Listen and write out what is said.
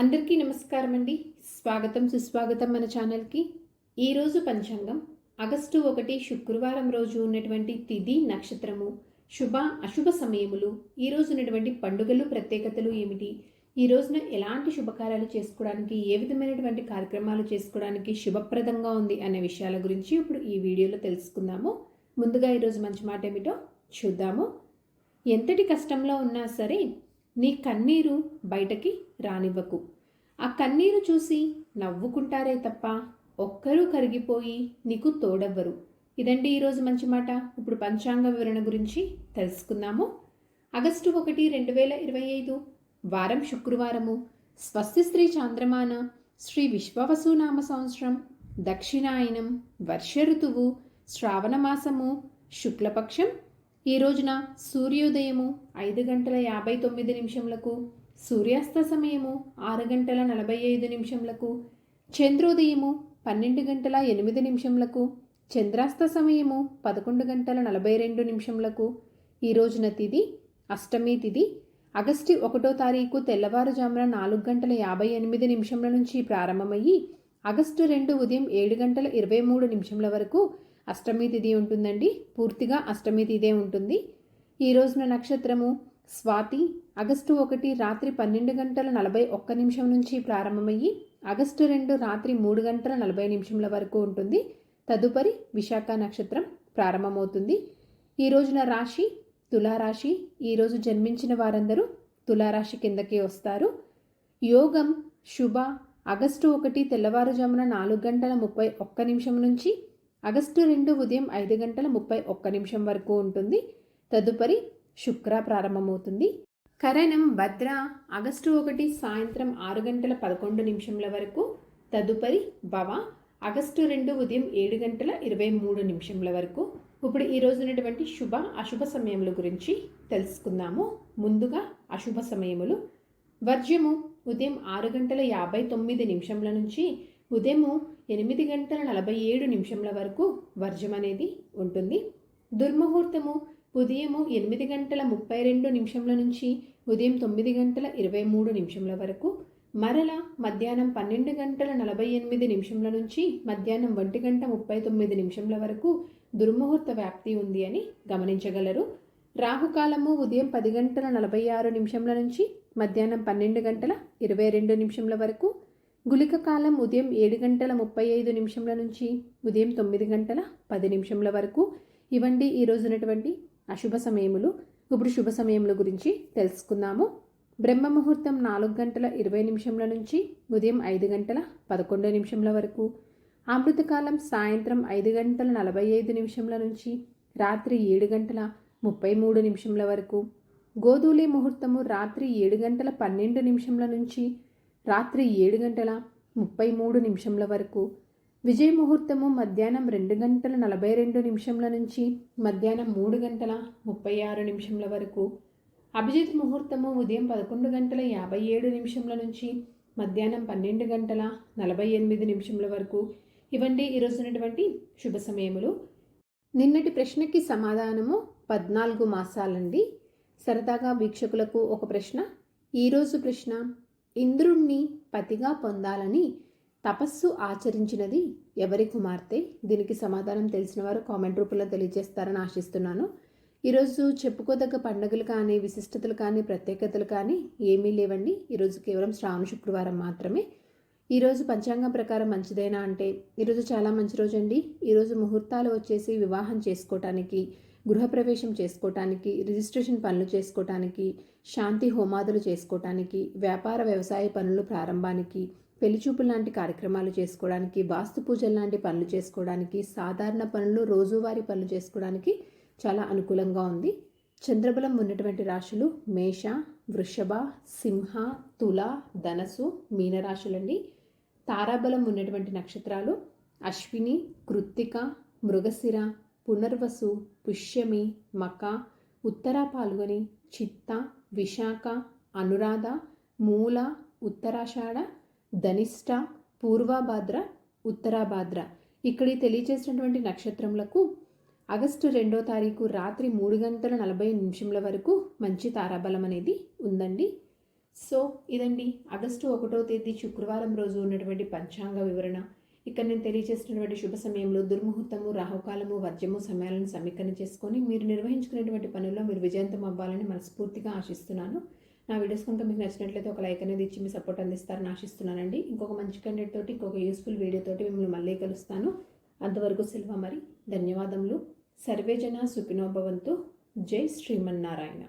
అందరికీ నమస్కారం అండి. స్వాగతం సుస్వాగతం మన ఛానల్కి. ఈరోజు పంచాంగం ఆగస్టు 1 శుక్రవారం రోజు ఉన్నటువంటి తిథి నక్షత్రము, శుభ అశుభ సమయములు, ఈరోజు ఉన్నటువంటి పండుగలు ప్రత్యేకతలు ఏమిటి, ఈ రోజున ఎలాంటి శుభకార్యాలు చేసుకోవడానికి, ఏ విధమైనటువంటి కార్యక్రమాలు చేసుకోవడానికి శుభప్రదంగా ఉంది అనే విషయాల గురించి ఇప్పుడు ఈ వీడియోలో తెలుసుకుందాము. ముందుగా ఈరోజు మంచి మాట ఏమిటో చూద్దాము. ఎంతటి కష్టంలో ఉన్నా సరే నీ కన్నీరు బయటకి రానివ్వకు. ఆ కన్నీరు చూసి నవ్వుకుంటారే తప్ప ఒక్కరూ కరిగిపోయి నీకు తోడవ్వరు. ఇదండి ఈరోజు మంచి మాట. ఇప్పుడు పంచాంగ వివరణ గురించి తెలుసుకుందాము. ఆగస్టు 1, 2025 వారం శుక్రవారము. స్వస్తి శ్రీ చాంద్రమాన శ్రీ విశ్వవసునామ సంవత్సరం, దక్షిణాయనం, వర్ష ఋతువు, శ్రావణ మాసము, శుక్లపక్షం. ఈ రోజున సూర్యోదయము 5:59, సూర్యాస్త సమయము 6:45, చంద్రోదయము 12:08, చంద్రాస్త సమయము 11:42. ఈ రోజున తిథి అష్టమి తిథి. ఆగస్టు 1వ తారీఖు తెల్లవారుజామున 4:58 నుంచి ప్రారంభమయ్యి ఆగస్టు 2 ఉదయం 7:23 వరకు అష్టమి తిథి ఉంటుందండి. పూర్తిగా అష్టమి తిథే ఉంటుంది. ఈ రోజున నక్షత్రము స్వాతి. ఆగస్టు 1 రాత్రి 12:41 నుంచి ప్రారంభమయ్యి ఆగస్టు 2 రాత్రి 3:40 వరకు ఉంటుంది. తదుపరి విశాఖ నక్షత్రం ప్రారంభమవుతుంది. ఈ రోజున రాశి తులారాశి. ఈరోజు జన్మించిన వారందరూ తులారాశి కిందకే వస్తారు. యోగం శుభ. ఆగస్టు 1 తెల్లవారుజామున 4:31 నుంచి ఆగస్టు 2 ఉదయం 5:31 వరకు ఉంటుంది. తదుపరి శుక్ర ప్రారంభమవుతుంది. కరణం భద్ర. ఆగస్టు 1 సాయంత్రం 6:11 వరకు. తదుపరి భవ ఆగస్టు 2 ఉదయం 7:23 వరకు. ఇప్పుడు ఈ రోజు ఉన్నటువంటి శుభ అశుభ సమయముల గురించి తెలుసుకుందాము. ముందుగా అశుభ సమయములు. వర్జ్యము ఉదయం 6:59 నుంచి ఉదయం 8:47 వరకు వర్జం అనేది ఉంటుంది. దుర్ముహూర్తము ఉదయం 8:32 నుంచి ఉదయం 9:23 వరకు. మరల మధ్యాహ్నం 12:48 నుంచి మధ్యాహ్నం 1:39 వరకు దుర్ముహూర్త వ్యాప్తి ఉంది అని గమనించగలరు. రాహుకాలము ఉదయం 10:46 నుంచి మధ్యాహ్నం 12:22 వరకు. గుళిక కాలం ఉదయం 7:35 నుంచి ఉదయం 9:10 వరకు. ఇవండి ఈ రోజు ఉన్నటువంటి అశుభ సమయములు. ఇప్పుడు శుభ సమయముల గురించి తెలుసుకుందాము. బ్రహ్మ ముహూర్తం 4:20 నుంచి ఉదయం 5:11 వరకు. అమృతకాలం సాయంత్రం 5:45 నుంచి రాత్రి 7:33 వరకు. గోధూళి ముహూర్తము రాత్రి 7:12 నుంచి రాత్రి 7:33 వరకు. విజయ ముహూర్తము మధ్యాహ్నం 2:42 నుంచి మధ్యాహ్నం 3:36 వరకు. అభిజిత్ ముహూర్తము ఉదయం 11:57 నుంచి మధ్యాహ్నం 12:48 వరకు. ఇవండి ఈరోజు ఉన్నటువంటి శుభ సమయములు. నిన్నటి ప్రశ్నకి సమాధానము 14 మాసాలండి. సరదాగా వీక్షకులకు ఒక ప్రశ్న. ఈరోజు ప్రశ్న: ఇంద్రుణ్ణి పతిగా పొందాలని తపస్సు ఆచరించినది ఎవరి కుమార్తె? దీనికి సమాధానం తెలిసిన వారు కామెంట్ రూపంలో తెలియజేస్తారని ఆశిస్తున్నాను. ఈరోజు చెప్పుకోదగ్గ పండుగలు కానీ, విశిష్టతలు కానీ, ప్రత్యేకతలు కానీ ఏమీ లేవండి. ఈరోజు కేవలం శ్రావణ శుక్రవారం మాత్రమే. ఈరోజు పంచాంగం ప్రకారం మంచిదేనా అంటే ఈరోజు చాలా మంచి రోజు అండి. ఈరోజు ముహూర్తాలు వచ్చేసి వివాహం చేసుకోవటానికి, గృహప్రవేశం చేసుకోవటానికి, రిజిస్ట్రేషన్ పనులు చేసుకోవటానికి, శాంతి హోమాదులు చేసుకోవటానికి, వ్యాపార వ్యవసాయ పనులు ప్రారంభానికి, పెళ్లిచూపులు లాంటి కార్యక్రమాలు చేసుకోవడానికి, వాస్తు పూజలు లాంటి పనులు చేసుకోవడానికి, సాధారణ పనులు, రోజువారీ పనులు చేసుకోవడానికి చాలా అనుకూలంగా ఉంది. చంద్రబలం ఉన్నటువంటి రాశులు మేష, వృషభ, సింహ, తుల, ధనసు, మీనరాశులండి. తారాబలం ఉన్నటువంటి నక్షత్రాలు అశ్విని, కృత్తిక, మృగశిర, పునర్వసు, పుష్యమి, మక, ఉత్తర పాల్గొని, చిత్త, విశాఖ, అనురాధ, మూల, ఉత్తరాషాఢ, ధనిష్ట, పూర్వభాద్ర, ఉత్తరాభాద్ర. ఇక్కడ తెలియజేసినటువంటి నక్షత్రములకు ఆగస్టు 2వ తారీఖు రాత్రి 3:40 వరకు మంచి తారాబలం అనేది ఉందండి. సో ఇదండి ఆగస్టు 1వ తేదీ శుక్రవారం రోజు ఉన్నటువంటి పంచాంగ వివరణ. ఇక్కడ నేను తెలియజేసినటువంటి శుభ సమయంలో దుర్ముహూర్తము, రాహుకాలము, వర్జము సమయాలను సమీకరణ చేసుకొని మీరు నిర్వహించుకునేటువంటి పనుల్లో మీరు విజయంతం అవ్వాలని మనస్ఫూర్తిగా ఆశిస్తున్నాను. నా వీడియోస్ కనుక మీకు నచ్చినట్లయితే ఒక లైక్ అనేది ఇచ్చి మీ సపోర్ట్ అందిస్తారని ఆశిస్తున్నానండి. ఇంకొక మంచి కంటెంట్ తోటి ఇంకొక యూస్ఫుల్ వీడియో తోటి మిమ్మల్ని మళ్ళీ కలుస్తాను. అంతవరకు సెలవు మరి. ధన్యవాదములు. సర్వేజన సుఖినో భవంతు. జై శ్రీమన్నారాయణ.